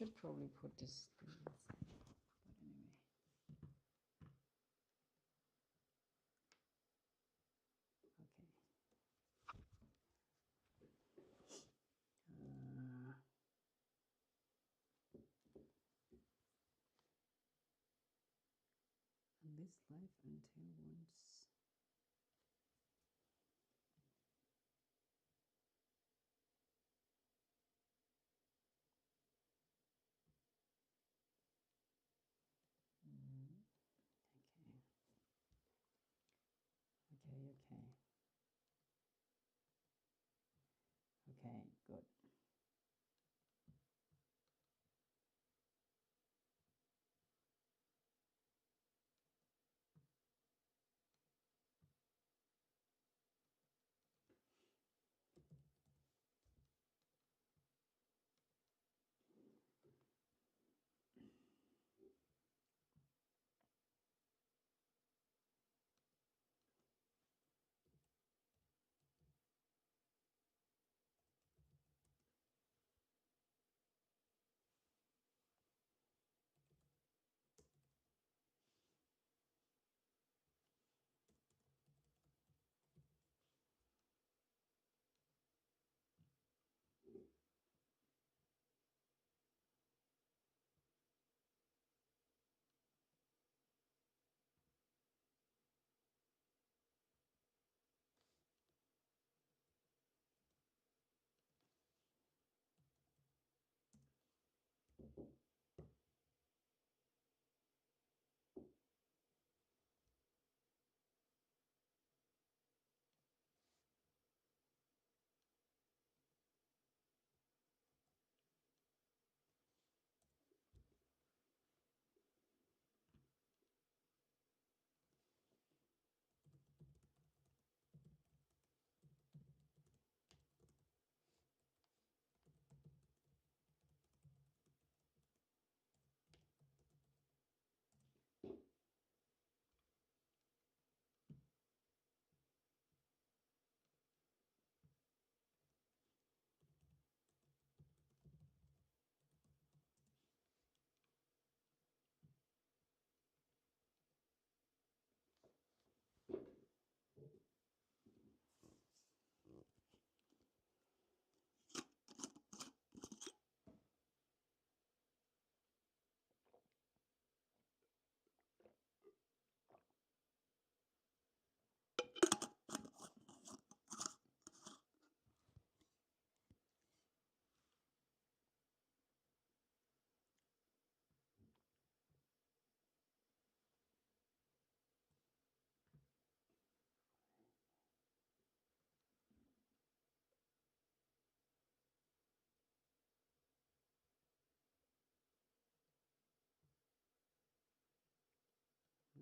should probably put this inside, but anyway. Okay. And this life until once. Okay. Okay, good.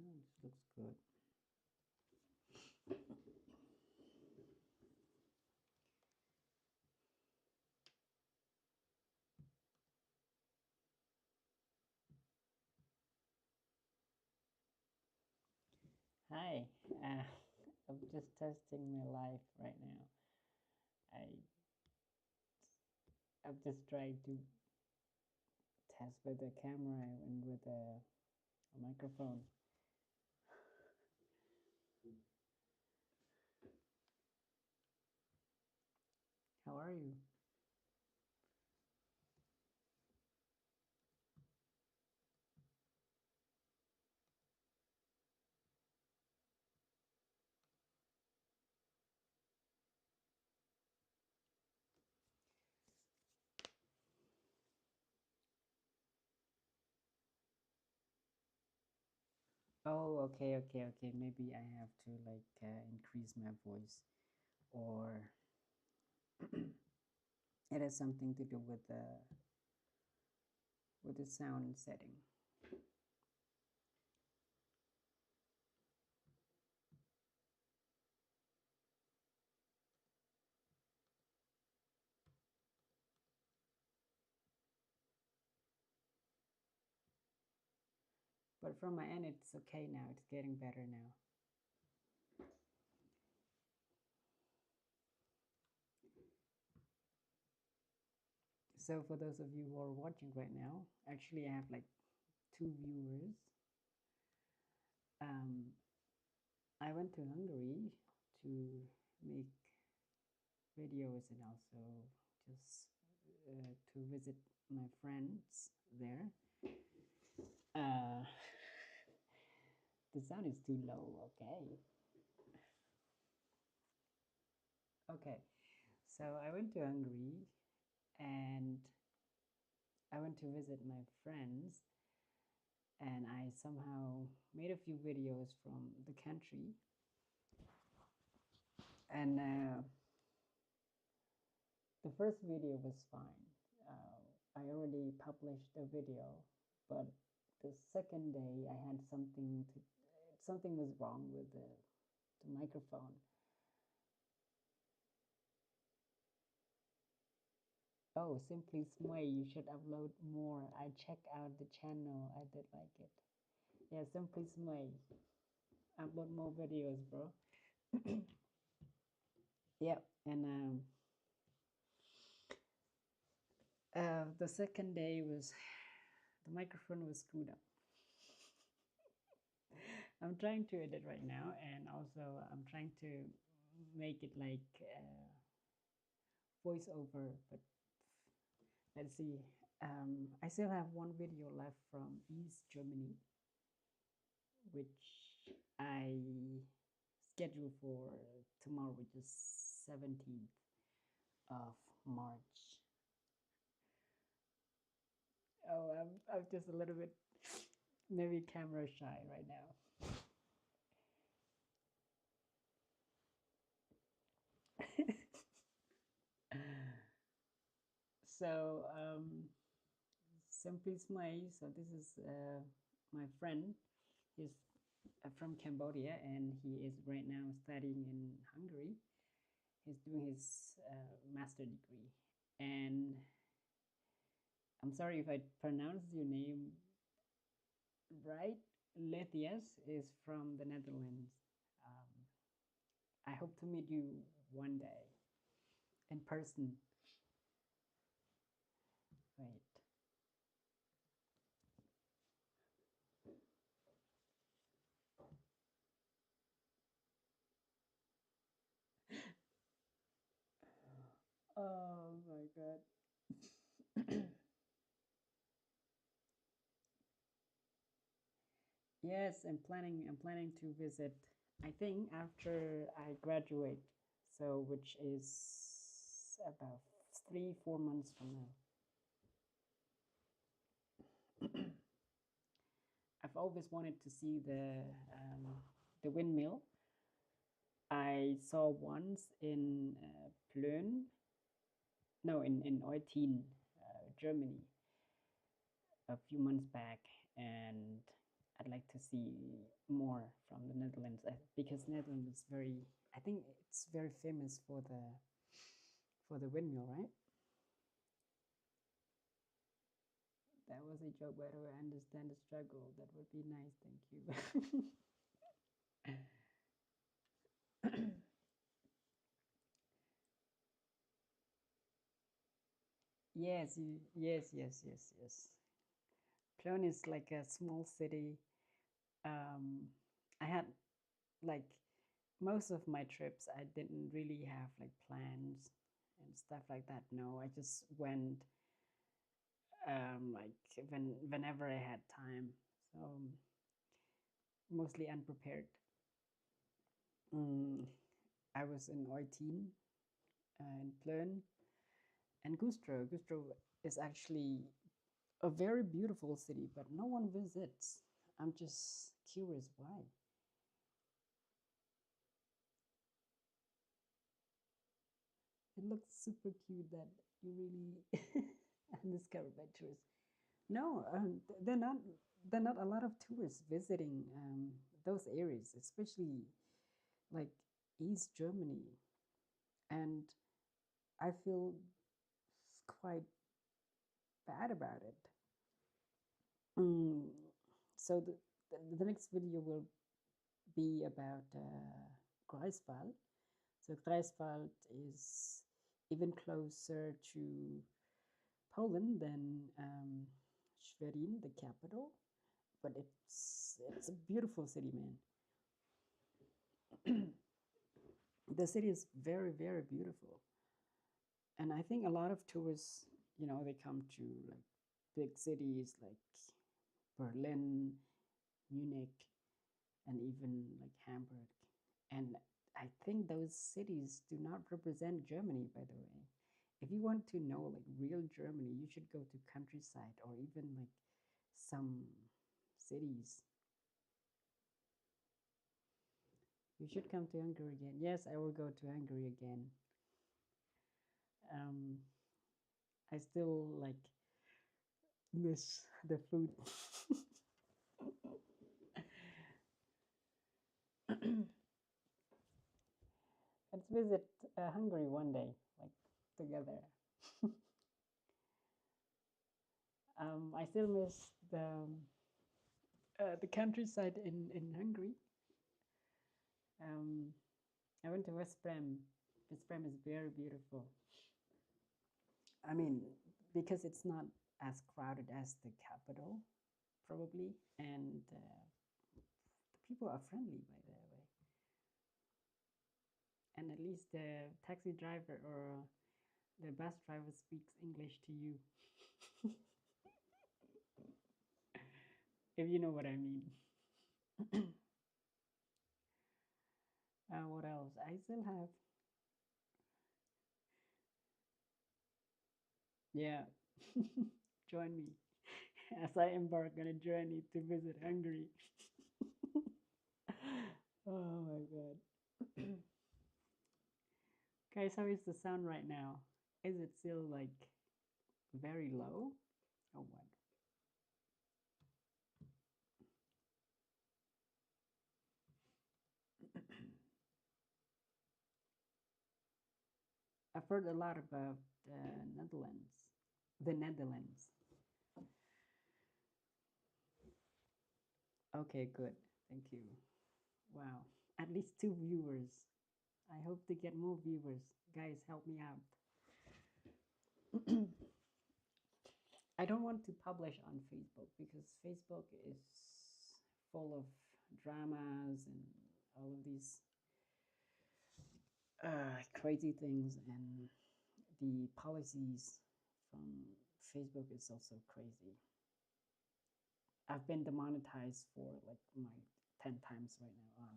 Oh, this looks good. Hi, I'm just testing my life right now. I've just tried to test with the camera and with a microphone. How are you? Oh, okay. Maybe I have to like increase my voice, or it has something to do with the sound setting. But from my end, it's okay now. It's getting better now. So for those of you who are watching right now, actually I have like 2 viewers. I went to Hungary to make videos and also just to visit my friends there. The sound is too low, okay. Okay, so I went to Hungary and I went to visit my friends, and I somehow made a few videos from the country. And the first video was fine. I already published a video, but the second day I had something was wrong with the microphone. Oh, Simply Sway, you should upload more. I check out the channel. I did like it. Yeah, Simply Sway. Upload more videos, bro. Yeah, and the second day was the microphone was screwed up. I'm trying to edit right now, and also I'm trying to make it like voiceover, but let's see. I still have one video left from East Germany, which I scheduled for tomorrow, which is 17th of March. Oh, I'm just a little bit maybe camera shy right now. So Simply Smile. So this is my friend. He's from Cambodia, and he is right now studying in Hungary. He's doing his master degree. And I'm sorry if I pronounced your name right. Lethias is from the Netherlands. Um, I hope to meet you one day in person. Wait. Oh my god. Yes, I'm planning to visit, I think after I graduate, so which is about 3-4 months from now. I've always wanted to see the windmill. I saw once in Plön, no, in Eutin, Germany, a few months back, and I'd like to see more from the Netherlands because Netherlands is very, I think it's very famous for the windmill, right? That was a joke, by the way. I understand the struggle. That would be nice. Thank you. Yes, yes. Plön is like a small city. I had like most of my trips, I didn't really have like plans and stuff like that. No, I just went like whenever I had time. So mostly unprepared. I was in Eutin, in Plön, and Güstrow. Güstrow is actually a very beautiful city, but no one visits. I'm just curious why. It looks super cute that you really undiscovered by tourists. No, they're not a lot of tourists visiting those areas, especially like East Germany, and I feel quite bad about it. So the next video will be about Greifswald. So Greifswald is even closer to Poland than Schwerin, the capital, but it's a beautiful city, man. The city is very, very beautiful, and I think a lot of tourists, they come to like big cities like Berlin, Munich, and even like Hamburg. And I think those cities do not represent Germany, by the way. If you want to know like real Germany, you should go to countryside or even like some cities. You should come to Hungary again. Yes, I will go to Hungary again. Um, I still like miss the food. Let's visit Hungary one day, like together. I still miss the countryside in Hungary. Um, I went to West Brem. West Brem is very beautiful. I mean, because it's not as crowded as the capital, probably, and the people are friendly, by the way. And at least the taxi driver or the bus driver speaks English to you, if you know what I mean. What else? I still have, yeah, join me as I embark on a journey to visit Hungary. Oh my god. Guys, how is the sound right now? Is it still like very low or what? I've heard a lot about the Netherlands. The Netherlands. Okay, good. Thank you. Wow. At least 2 viewers. I hope to get more viewers. Guys, help me out. I don't want to publish on Facebook because Facebook is full of dramas and all of these crazy things, and the policies from Facebook is also crazy. I've been demonetized for like my 10 times right now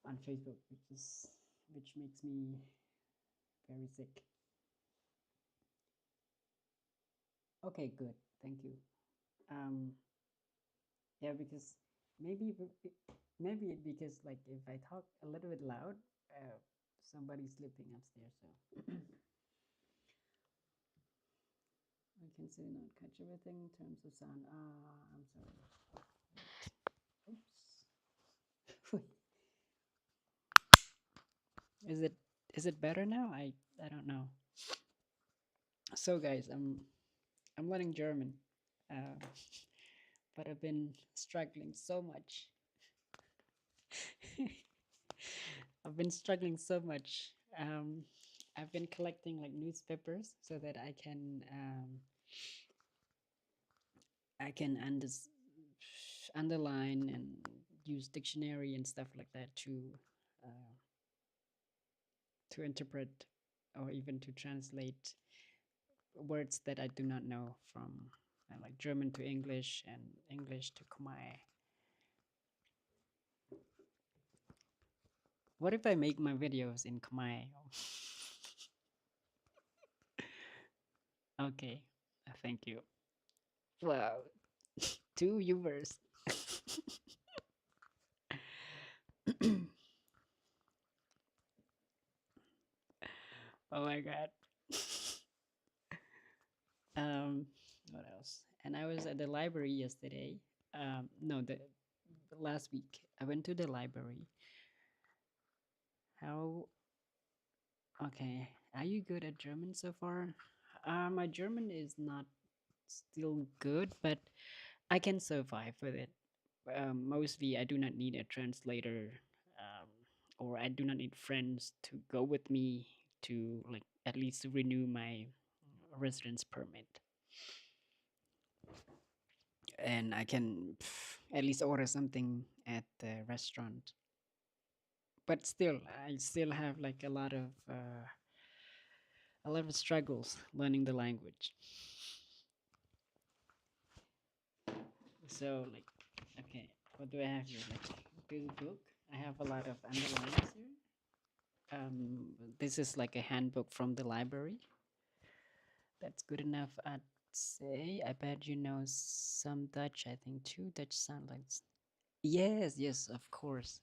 on Facebook, which makes me very sick. Okay, good. Thank you. Um, yeah, because maybe maybe because like if I talk a little bit loud, somebody's sleeping upstairs. So I can still not catch everything in terms of sound. I'm sorry. Oops. Is it better now? I don't know. So guys, I'm learning German, uh, but I've been struggling so much. I've been struggling so much. I've been collecting like newspapers so that I can underline and use dictionary and stuff like that to interpret or even to translate words that I do not know from like German to English and English to Khmer. What if I make my videos in Khmer? Okay, thank you. Wow, 2 viewers. Oh my god. What else? And I was at the library yesterday. No, the last week I went to the library. How? Okay, are you good at German so far? My German is not still good, but I can survive with it. Mostly, I do not need a translator, um, or I do not need friends to go with me to like at least renew my residence permit, and I can at least order something at the restaurant. But still, I still have like a lot of struggles learning the language. So like, okay, what do I have here? Like this book, I have a lot of underlines here. This is like a handbook from the library. That's good enough, I'd say. I bet you know some Dutch. I think two Dutch sound like. Yes, yes, of course.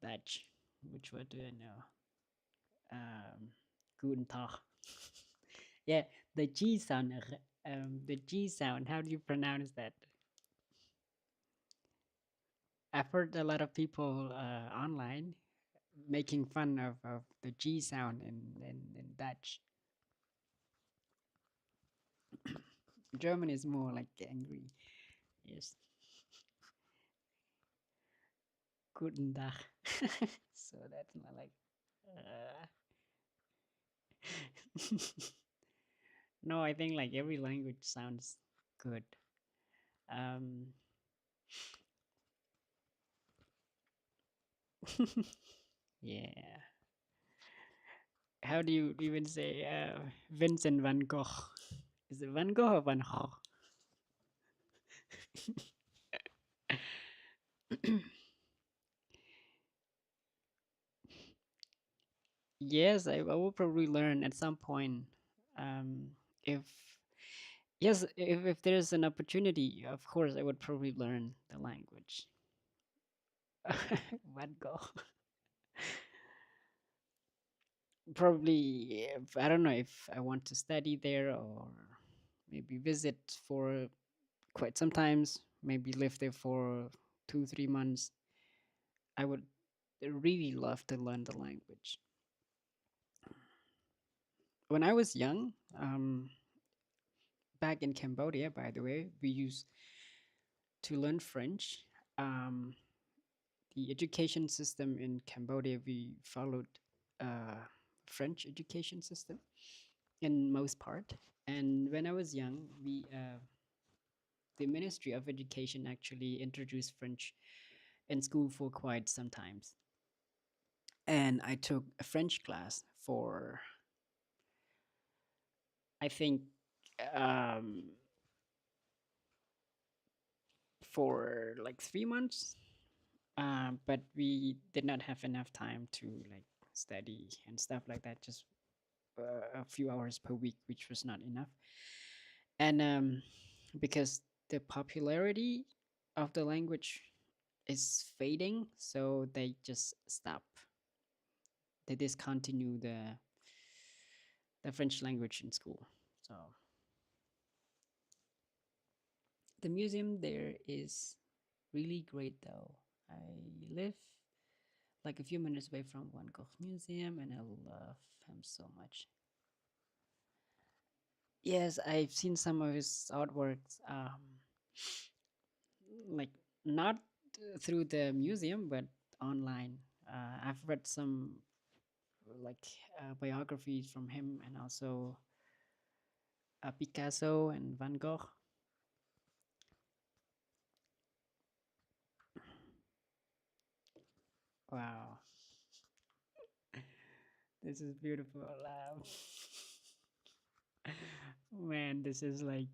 Dutch. Which one do I know? Guten Tag. Yeah, the G sound. The G sound. How do you pronounce that? I've heard a lot of people online making fun of the G sound in Dutch. German is more like angry. Yes. Guten Tag. So that's not like. Uh... No, I think like every language sounds good. Um, yeah. How do you even say Vincent van Gogh? Is it Van Gogh or Van Gogh? Yes, I will probably learn at some point. If yes, if there's an opportunity, of course, I would probably learn the language. Van Gogh. Probably, if, I don't know if I want to study there or maybe visit for quite sometimes, maybe live there for 2 3 months. I would really love to learn the language. When I was young, back in Cambodia, by the way, we used to learn French. Um, the education system in Cambodia, we followed French education system in most part. And when I was young, we the Ministry of Education actually introduced French in school for quite some times. And I took a French class for, I think, um, for like 3 months. But we did not have enough time to like study and stuff like that. Just a few hours per week, which was not enough. And because the popularity of the language is fading, so they just stop. They discontinue the French language in school. So the museum there is really great though. I live like a few minutes away from Van Gogh Museum and I love him so much. Yes, I've seen some of his artworks, like not through the museum, but online. I've read some like biographies from him and also Picasso and Van Gogh. Wow, this is beautiful. Man, this is like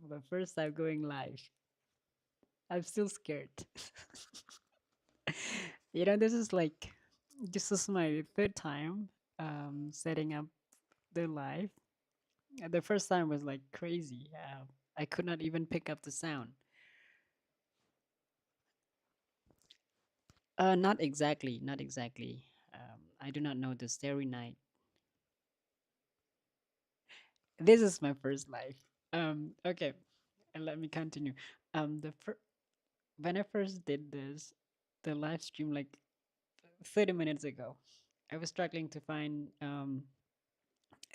my first time going live. I'm still scared. This is like this is my third time setting up the live. The first time was like crazy. I could not even pick up the sound. Not exactly, not exactly. I do not know the Starry Night. This is my first live. Okay, and let me continue. When I first did this, the live stream like 30 minutes ago, I was struggling to find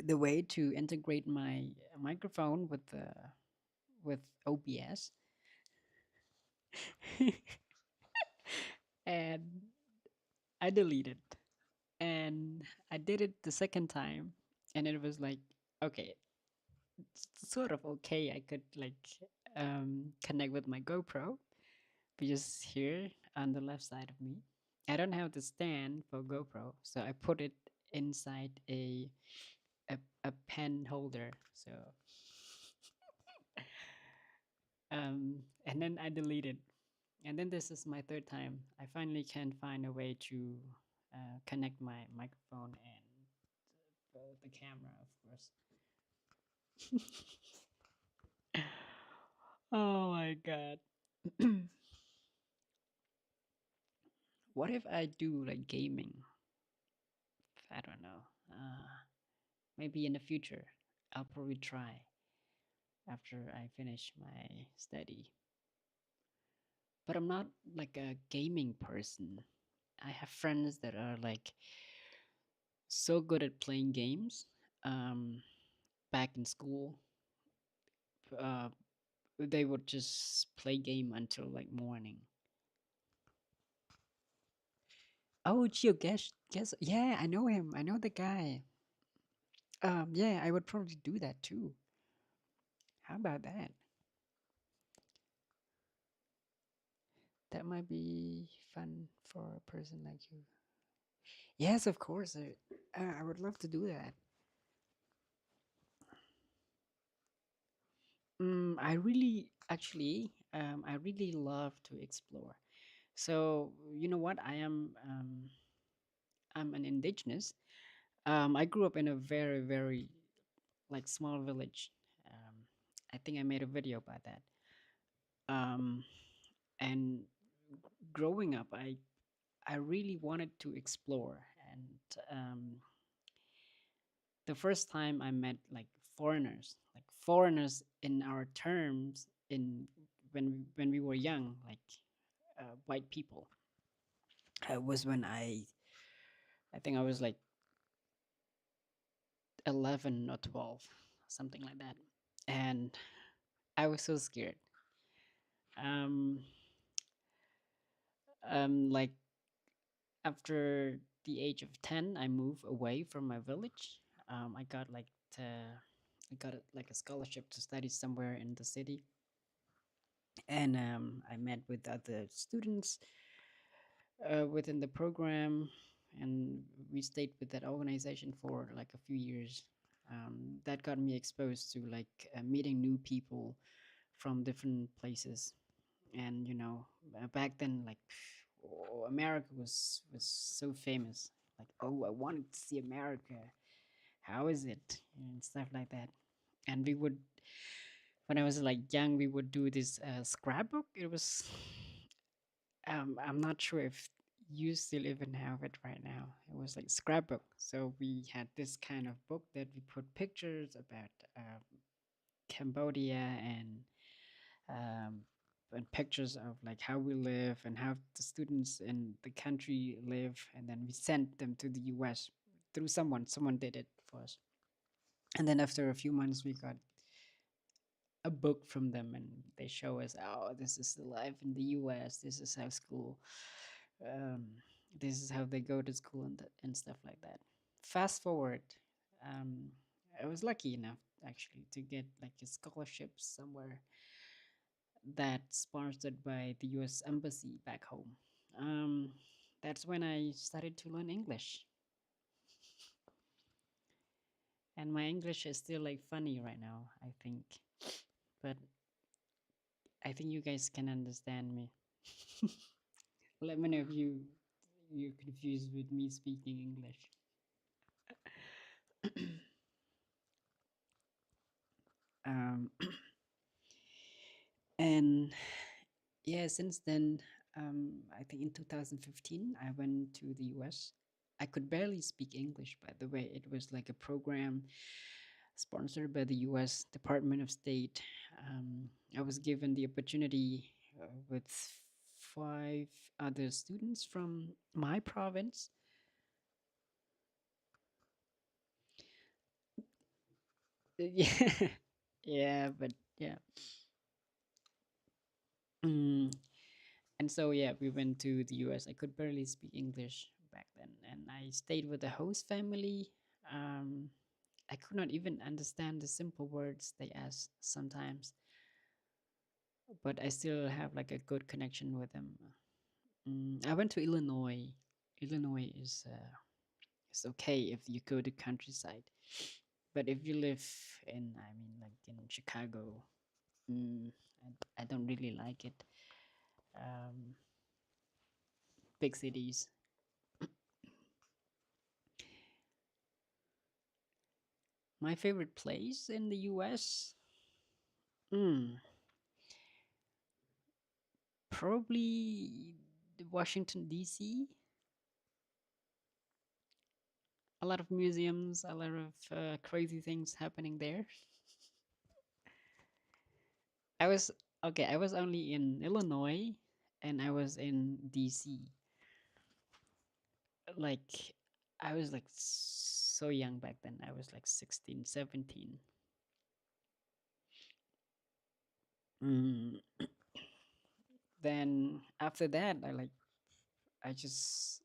the way to integrate my microphone with OBS, and I deleted, and I did it the second time, and it was like, okay, it's sort of okay. I could like connect with my GoPro, because here on the left side of me, I don't have the stand for GoPro, so I put it inside a, a pen holder. So and then I deleted. And then this is my third time. I finally can find a way to connect my microphone and the camera, of course. Oh my god. What if I do like gaming? I don't know. Maybe in the future, I'll probably try after I finish my study. But I'm not like a gaming person. I have friends that are like so good at playing games. Um, Back in school, uh, they would just play game until like morning. Oh, Gio, guess. Yeah, I know him. I know the guy. Yeah, I would probably do that too. How about that? That might be fun for a person like you. Yes, of course. I would love to do that. I really, actually, I really love to explore. So you know what? I'm an indigenous. I grew up in a very, very like small village. Um, I think I made a video about that. Um, and growing up, I really wanted to explore, and um, the first time I met like foreigners in our terms in when we were young, like white people, was when I think I was like 11 or 12, something like that, and I was so scared. Um, like after the age of 10, I moved away from my village. I got like I got like a scholarship to study somewhere in the city, and I met with other students within the program, and we stayed with that organization for like a few years. That got me exposed to like meeting new people from different places, and back then, like, America was so famous. Like, oh, I wanted to see America. How is it, and stuff like that. And we would, when I was like young, we would do this scrapbook. It was I'm not sure if you still even have it right now. It was like scrapbook. So we had this kind of book that we put pictures about Cambodia, um, and pictures of like how we live and how the students in the country live, and then we sent them to the US through someone. Someone did it for us, and then after a few months, we got a book from them, and they show us, oh, this is the life in the US. This is how school. Um, this is how they go to school, and stuff like that. Fast forward, um, I was lucky enough actually to get like a scholarship somewhere that's sponsored by the US Embassy back home. Um, that's when I started to learn English. And my English is still like funny right now, I think. But I think you guys can understand me. Let me know if you're confused with me speaking English. um, and yeah, since then, I think in 2015, I went to the US. I could barely speak English, by the way. It was like a program sponsored by the US Department of State. I was given the opportunity with 5 other students from my province. Yeah, yeah, but yeah. Mm. And so, yeah, we went to the US. I could barely speak English, back then, and I stayed with the host family. Um, I could not even understand the simple words they asked sometimes, but I still have like a good connection with them. I went to Illinois. Illinois is okay if you go to countryside, but if you live in, I mean, like in Chicago, mm, I don't really like it. Um, Big cities. My favorite place in the US, mm, probably Washington D.C. A lot of museums, a lot of crazy things happening there. I was okay. I was only in Illinois, and I was in D.C. Like I was like so young back then. I was like 16, 17. Mm. Then after that, I just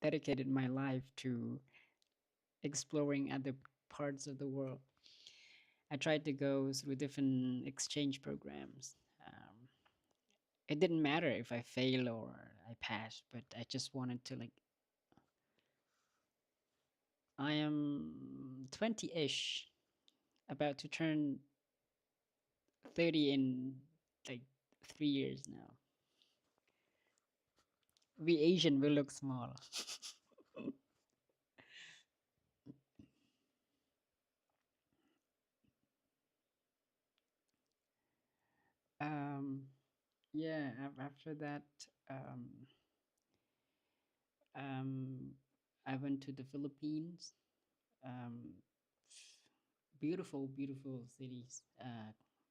dedicated my life to exploring other parts of the world. I tried to go through different exchange programs. It didn't matter if I fail or I passed, but I just wanted to like. I am 20-ish, about to turn 30 in like 3 years now. We Asian will look small. um, yeah. After that, um, um, I went to the Philippines. Um, Beautiful, beautiful cities.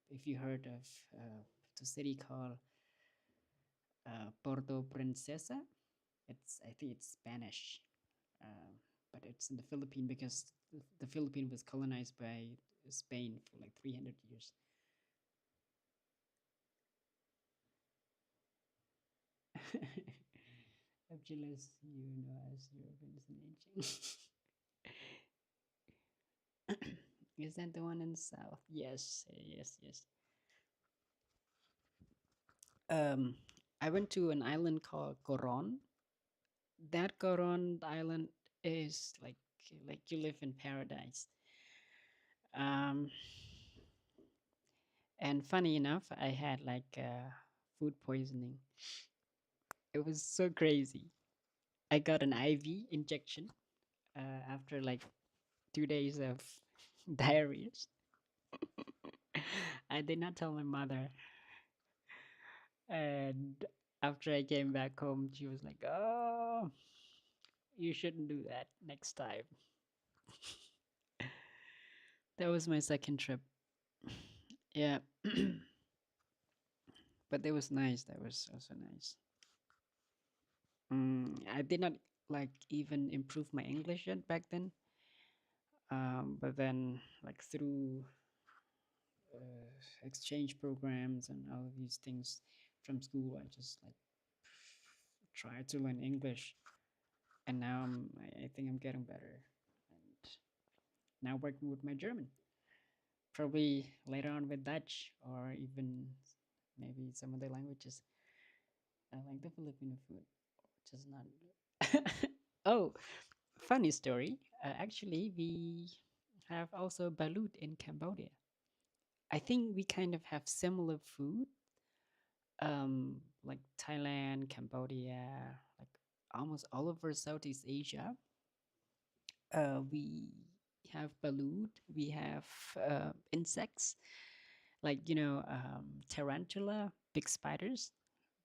If you heard of the city called Porto Princesa, I think it's Spanish, uh, but it's in the Philippines because the Philippines was colonized by Spain for like 300 years. I'm jealous, you know, as Europeans and ancient. Is that the one in the south? Yes, yes, yes. Um, I went to an island called Coron. That Coron Island is like you live in paradise. Um, and funny enough, I had like food poisoning. It was so crazy. I got an IV injection after like 2 days of diarrhea. I did not tell my mother, and after I came back home, she was like, "Oh, you shouldn't do that next time." That was my second trip. Yeah. But that was nice. That was also nice. I did not like even improve my English yet back then. But then, like through exchange programs and all of these things from school, I just like tried to learn English, and now I think I'm getting better. And now working with my German, probably later on with Dutch or even maybe some other languages. I like the Filipino food, just not. Oh, funny story. Actually, we have also balut in Cambodia. I think we kind of have similar food, like Thailand, Cambodia, like almost all over Southeast Asia. We have balut. We have insects like tarantula, big spiders.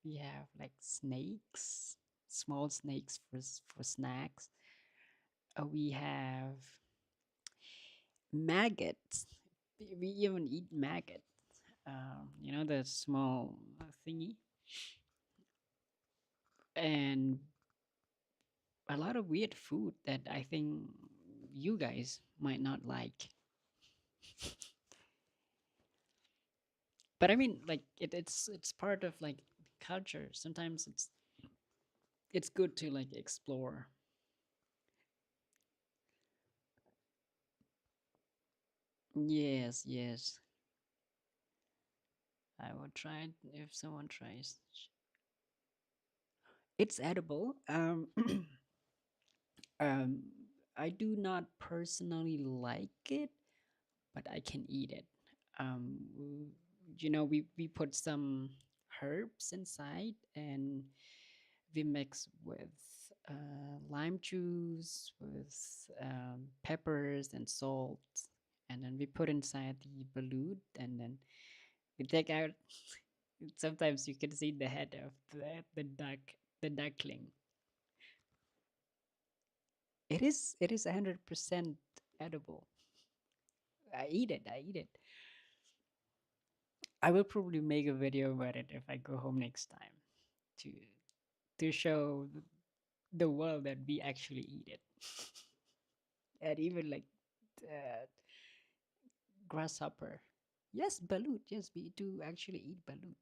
We have like snakes, small snakes for snacks. We have maggots. We even eat maggots. The small thingy, and a lot of weird food that I think you guys might not like. But I mean, like it's part of like culture. Sometimes it's good to like explore. Yes, yes. I will try it if someone tries. It's edible. Um, I do not personally like it, but I can eat it. We put some herbs inside, and we mix with lime juice, with peppers and salt, and then we put inside the balut, and then we take out. Sometimes you can see the head of the duckling. It is 100% edible. I eat it. I eat it. I will probably make a video about it if I go home next time to show the world that we actually eat it. And even like uh, grasshopper. Yes, balut. Yes, we do actually eat balut.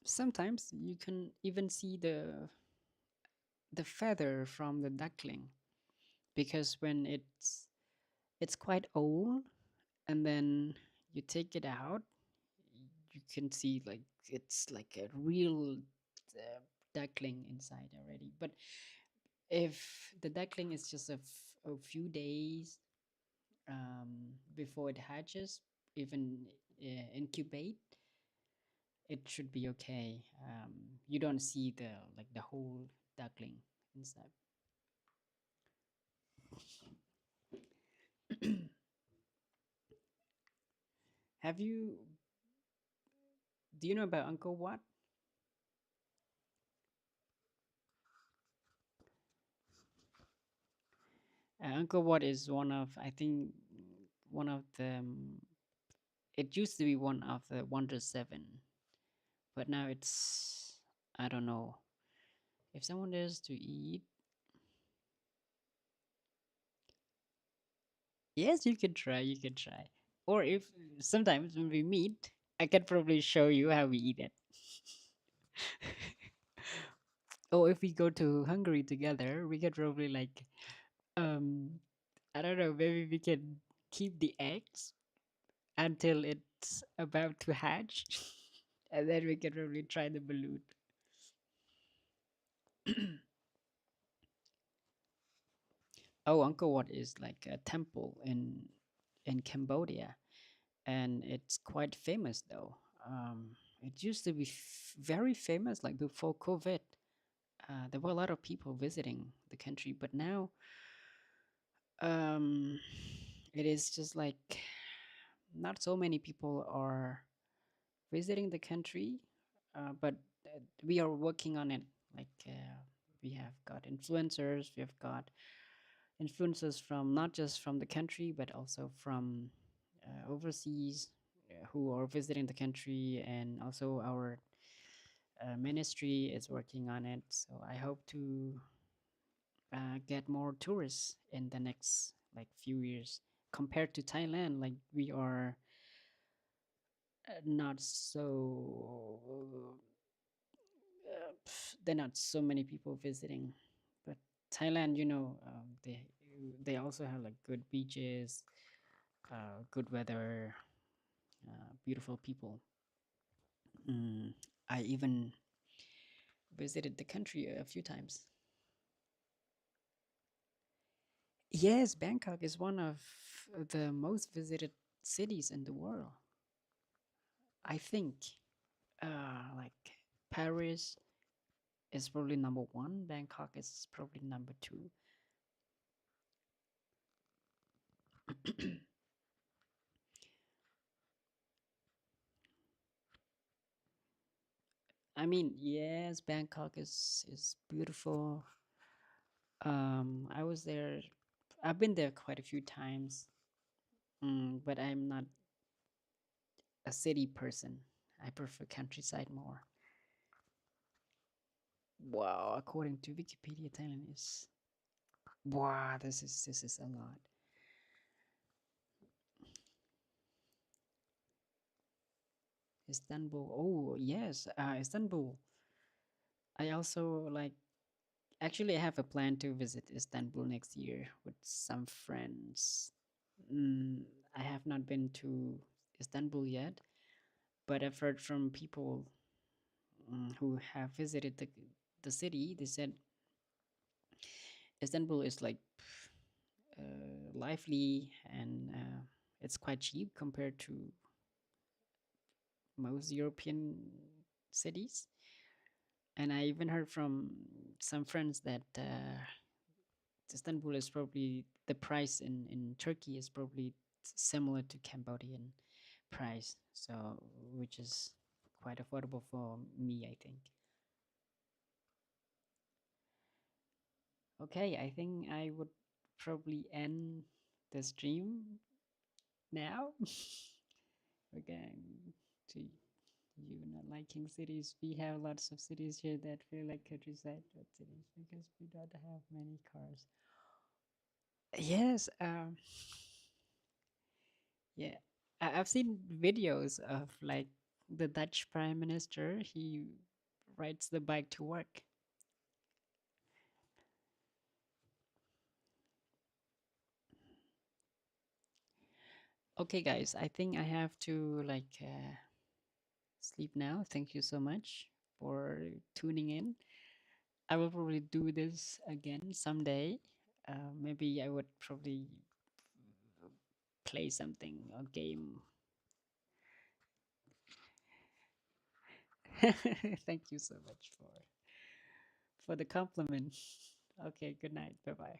Sometimes you can even see the feather from the duckling, because when it's quite old, and then you take it out, you can see like it's like a real uh, duckling inside already. But if the duckling is just a few days before it hatches, even incubate, it should be okay. You don't see the whole duckling inside. Have you Do you know about Uncle Wat? Uncle Wat is one of, I think, one of the. It used to be one of the Wonder Seven, but now it's, I don't know. If someone dares to eat, yes, you can try. You can try. Or if sometimes when we meet, I can probably show you how we eat it. Or if we go to Hungary together, we could probably like, um, I don't know, maybe we can keep the eggs until it's about to hatch, and then we can probably try the balloon. Oh, Angkor Wat is like a temple in Cambodia, and it's quite famous though. It used to be very famous, like before COVID. There were a lot of people visiting the country, but now um, it is just like not so many people are visiting the country, but we are working on it. Like we have got influencers, we have got influencers from not just from the country, but also from overseas, who are visiting the country, and also our ministry is working on it. So I hope to get more tourists in the next like few years compared to Thailand. Like we are not so there are not so many people visiting, but Thailand, they also have like good beaches, good weather, beautiful people. Mm, I even visited the country a few times. Yes, Bangkok is one of the most visited cities in the world. I think like Paris is probably number one. Bangkok is probably number two. I mean, yes, Bangkok is beautiful. I was there. I've been there quite a few times, but I'm not a city person. I prefer countryside more. Wow, according to Wikipedia, Thailand is, wow. This is a lot. Istanbul. Oh yes, Istanbul. I also like. Actually, I have a plan to visit Istanbul next year with some friends. Mm, I have not been to Istanbul yet, but I've heard from people who have visited the city. They said Istanbul is like lively and it's quite cheap compared to most European cities. And I even heard from some friends that Istanbul is probably the price in Turkey is probably similar to Cambodian price, so which is quite affordable for me, I think. Okay, I think I would probably end the stream now. Again, to you not liking cities, we have lots of cities here that feel like countryside cities because we don't have many cars. Yes, yeah, I've seen videos of like the Dutch Prime Minister. He rides the bike to work. Okay, guys, I think I have to like sleep now. Thank you so much for tuning in. I will probably do this again someday. Maybe I would probably play something or game. Thank you so much for the compliment. Okay, good night. Bye bye.